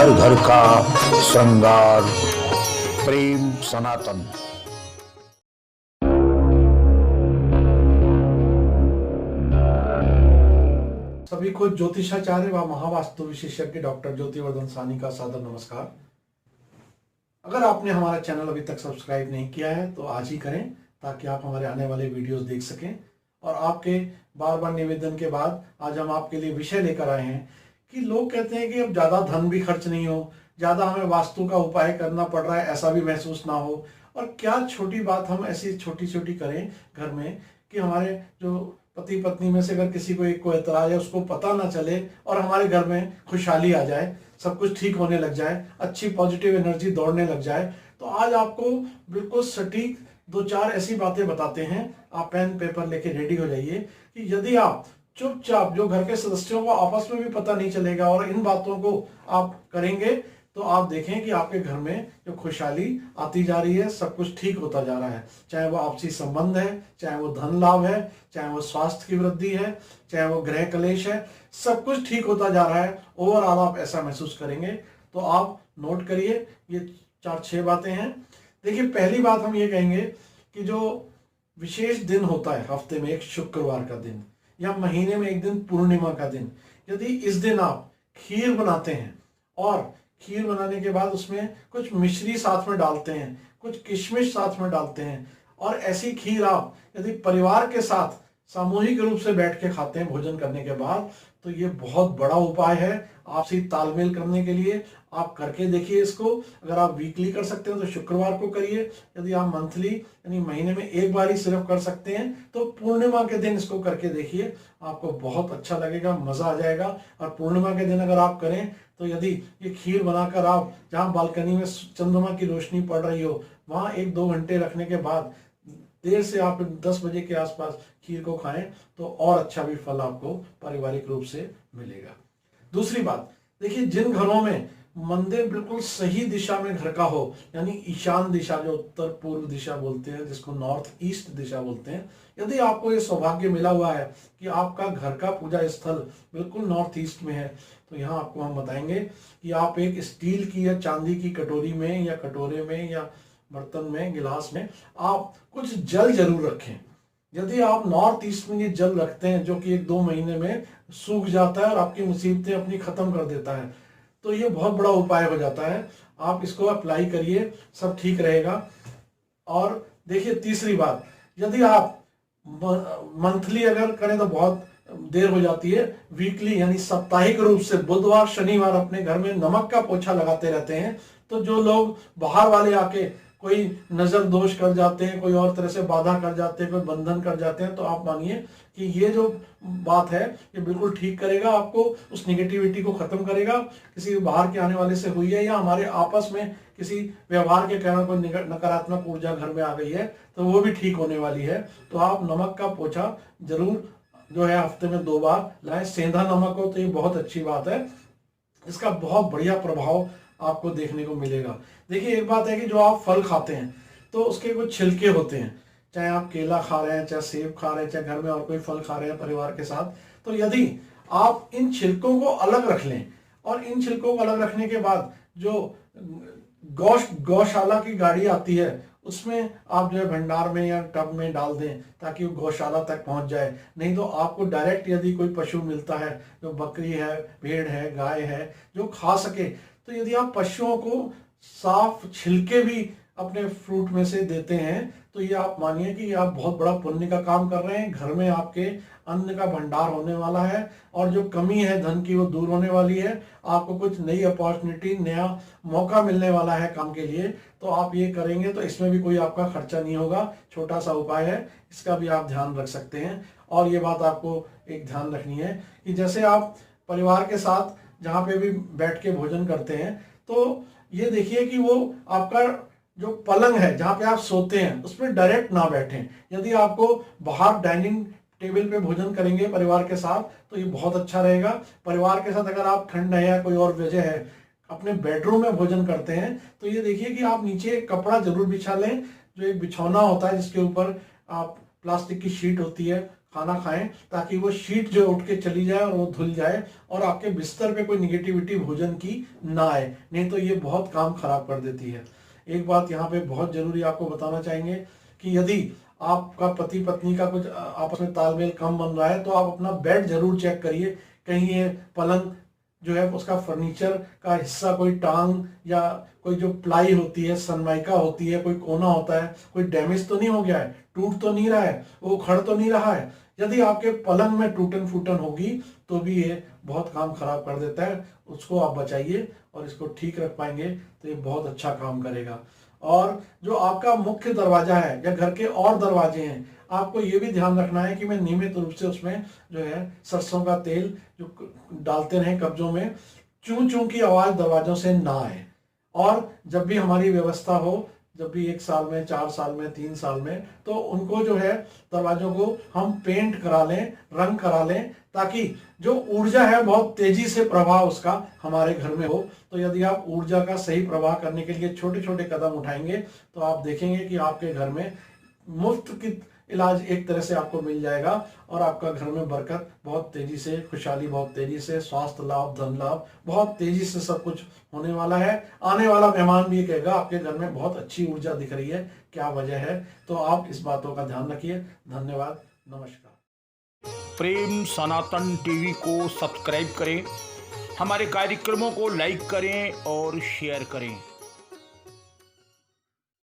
घर घर का श्रृंगार। प्रेम सनातन। सभी को ज्योतिषाचार्य व महावास्तु विशेषज्ञ डॉक्टर ज्योतिवर्धन सानी का सादर नमस्कार। अगर आपने हमारा चैनल अभी तक सब्सक्राइब नहीं किया है तो आज ही करें, ताकि आप हमारे आने वाले वीडियोस देख सकें। और आपके बार बार निवेदन के बाद आज हम आपके लिए विषय लेकर आए हैं कि लोग कहते हैं कि अब ज़्यादा धन भी खर्च नहीं हो, ज़्यादा हमें वास्तु का उपाय करना पड़ रहा है, ऐसा भी महसूस ना हो। और क्या छोटी बात हम ऐसी छोटी छोटी करें घर में कि हमारे जो पति पत्नी में से अगर किसी को एक को एतराज है उसको पता ना चले और हमारे घर में खुशहाली आ जाए, सब कुछ ठीक होने लग जाए, अच्छी पॉजिटिव एनर्जी दौड़ने लग जाए। तो आज आपको बिल्कुल सटीक दो चार ऐसी बातें बताते हैं। आप पेन पेपर लेके रेडी हो जाइए कि यदि आप चुपचाप, जो घर के सदस्यों को आपस में भी पता नहीं चलेगा, और इन बातों को आप करेंगे तो आप देखें कि आपके घर में जो खुशहाली आती जा रही है, सब कुछ ठीक होता जा रहा है। चाहे वो आपसी संबंध है, चाहे वो धन लाभ है, चाहे वो स्वास्थ्य की वृद्धि है, चाहे वो ग्रह कलेश है, सब कुछ ठीक होता जा रहा है। ओवरऑल आप ऐसा महसूस करेंगे। तो आप नोट करिए, ये 4-6 बातें हैं। देखिए, पहली बात हम ये कहेंगे कि जो विशेष दिन होता है हफ्ते में, एक शुक्रवार का दिन या महीने में एक दिन पूर्णिमा का दिन, यदि इस दिन आप खीर बनाते हैं और खीर बनाने के बाद उसमें कुछ मिश्री साथ में डालते हैं, कुछ किशमिश साथ में डालते हैं, और ऐसी खीर आप यदि परिवार के साथ सामूहिक रूप से बैठ के खाते हैं भोजन करने के बाद, तो ये बहुत बड़ा उपाय है आपसी तालमेल करने के लिए। आप करके देखिए इसको। अगर आप वीकली कर सकते हैं तो शुक्रवार को करिए। यदि आप मंथली यानी महीने में एक बार ही सिर्फ कर सकते हैं तो पूर्णिमा के दिन इसको करके देखिए, आपको बहुत अच्छा लगेगा, मजा आ जाएगा। और पूर्णिमा के दिन अगर आप करें तो यदि ये खीर बनाकर आप जहाँ बालकनी में चंद्रमा की रोशनी पड़ रही हो, वहाँ 1-2 घंटे रखने के बाद देर से आप 10 बजे के आसपास खीर को खाएं तो और अच्छा भी फल आपको पारिवारिक रूप से मिलेगा। दूसरी बात, देखिए, जिन घरों में मंदिर बिल्कुल सही दिशा में घर का हो, यानी ईशान दिशा, जो उत्तर पूर्व दिशा बोलते हैं, जिसको नॉर्थ ईस्ट दिशा बोलते हैं, यदि आपको ये सौभाग्य मिला हुआ है कि आपका घर का पूजा स्थल बिल्कुल नॉर्थ ईस्ट में है, तो यहाँ आपको हम बताएंगे कि आप एक स्टील की या चांदी की कटोरी में या कटोरे में या बर्तन में, गिलास में आप कुछ जल जरूर रखें। यदि आप नॉर्थ ईस्ट में ये जल रखते हैं, जो कि 1-2 महीने में सूख जाता है और आपकी मुसीबतें अपनी खत्म कर देता है, तो ये बहुत बड़ा उपाय हो जाता है। आप इसको अप्लाई करिए, सब ठीक रहेगा। और देखिए, तीसरी बात, यदि आप मंथली अगर करें तो बहुत देर हो जाती है। वीकली यानी साप्ताहिक रूप से बुधवार शनिवार अपने घर में नमक का पोछा लगाते रहते हैं, तो जो लोग बाहर वाले आके कोई नजर दोष कर जाते हैं, कोई और तरह से बाधा कर जाते हैं, कोई बंधन कर जाते हैं, तो आप मानिए कि ये जो बात है ये बिल्कुल ठीक करेगा, आपको उस निगेटिविटी को खत्म करेगा। किसी बाहर के आने वाले से हुई है या हमारे आपस में किसी व्यवहार के कारण कोई नकारात्मक ऊर्जा घर में आ गई है, तो वो भी ठीक होने वाली है। तो आप नमक का पोछा जरूर जो है हफ्ते में 2 बार लाएं। सेंधा नमक हो तो ये बहुत अच्छी बात है, इसका बहुत बढ़िया प्रभाव आपको देखने को मिलेगा। देखिए, एक बात है कि जो आप फल खाते हैं तो उसके कुछ छिलके होते हैं, चाहे आप केला खा रहे हैं, चाहे सेब खा रहे हैं, चाहे घर में और कोई फल खा रहे हैं परिवार के साथ, तो यदि आप इन छिलकों को अलग रख लें, और इन छिलकों को अलग रखने के बाद जो गौशाला की गाड़ी आती है उसमें आप जो है भंडार में या टब में डाल दें, ताकि वो गौशाला तक पहुंच जाए। नहीं तो आपको डायरेक्ट यदि कोई पशु मिलता है, जो बकरी है, भेड़ है, गाय है, जो खा सके, तो यदि आप पशुओं को साफ छिलके भी अपने फ्रूट में से देते हैं, तो ये आप मानिए कि आप बहुत बड़ा पुण्य का काम कर रहे हैं। घर में आपके अन्न का भंडार होने वाला है, और जो कमी है धन की वो दूर होने वाली है। आपको कुछ नई अपॉर्चुनिटी, नया मौका मिलने वाला है काम के लिए। तो आप ये करेंगे तो इसमें भी कोई आपका खर्चा नहीं होगा। छोटा सा उपाय है, इसका भी आप ध्यान रख सकते हैं। और ये बात आपको एक ध्यान रखनी है कि जैसे आप परिवार के साथ जहाँ पे भी बैठ के भोजन करते हैं, तो ये देखिए कि वो आपका जो पलंग है जहाँ पे आप सोते हैं उसमें डायरेक्ट ना बैठें। यदि आपको बाहर डाइनिंग टेबल पे भोजन करेंगे परिवार के साथ तो ये बहुत अच्छा रहेगा। परिवार के साथ अगर आप ठंड है या कोई और वजह है अपने बेडरूम में भोजन करते हैं, तो ये देखिए कि आप नीचे एक कपड़ा जरूर बिछा लें, जो एक बिछौना होता है जिसके ऊपर आप प्लास्टिक की शीट होती है, खाना खाएं, ताकि वो शीट जो उठ के चली जाए और वो धुल जाए और आपके बिस्तर पे कोई निगेटिविटी भोजन की ना आए, नहीं तो ये बहुत काम खराब कर देती है। एक बात यहाँ पे बहुत जरूरी आपको बताना चाहेंगे कि यदि आपका पति पत्नी का कुछ आपस में तालमेल कम बन रहा है तो आप अपना बेड जरूर चेक करिए, कहीं ये पलंग जो है उसका फर्नीचर का हिस्सा, कोई टांग या कोई जो प्लाई होती है, सनमाइका होती है, कोई कोना होता है, कोई डैमेज तो नहीं हो गया है, टूट तो नहीं रहा है, वो उखड़ तो नहीं रहा है। यदि आपके पलंग में टूटन फूटन होगी तो भी ये बहुत काम खराब कर देता है, उसको आप बचाइए और इसको ठीक रख पाएंगे तो ये बहुत अच्छा काम करेगा। और जो आपका मुख्य दरवाजा है या घर के और दरवाजे हैं, आपको ये भी ध्यान रखना है कि मैं नियमित रूप से उसमें जो है सरसों का तेल जो डालते रहें कब्जों में, चूं चूं की आवाज दरवाजों से ना आए। और जब भी हमारी व्यवस्था हो, जब भी 1 साल में, 4 साल में, 3 साल में, तो उनको जो है दरवाजों को हम पेंट करा लें, रंग करा लें, ताकि जो ऊर्जा है बहुत तेजी से प्रवाह उसका हमारे घर में हो। तो यदि आप ऊर्जा का सही प्रवाह करने के लिए छोटे छोटे कदम उठाएंगे तो आप देखेंगे कि आपके घर में मुफ्त की इलाज एक तरह से आपको मिल जाएगा और आपका घर में बरकत बहुत तेजी से, खुशहाली बहुत तेजी से, स्वास्थ्य लाभ, धन लाभ बहुत तेजी से सब कुछ होने वाला है। आने वाला मेहमान भी कहेगा आपके घर में बहुत अच्छी ऊर्जा दिख रही है, क्या वजह है? तो आप इस बातों का ध्यान रखिए। धन्यवाद, नमस्कार। प्रेम सनातन टीवी को सब्सक्राइब करें, हमारे कार्यक्रमों को लाइक करें और शेयर करें।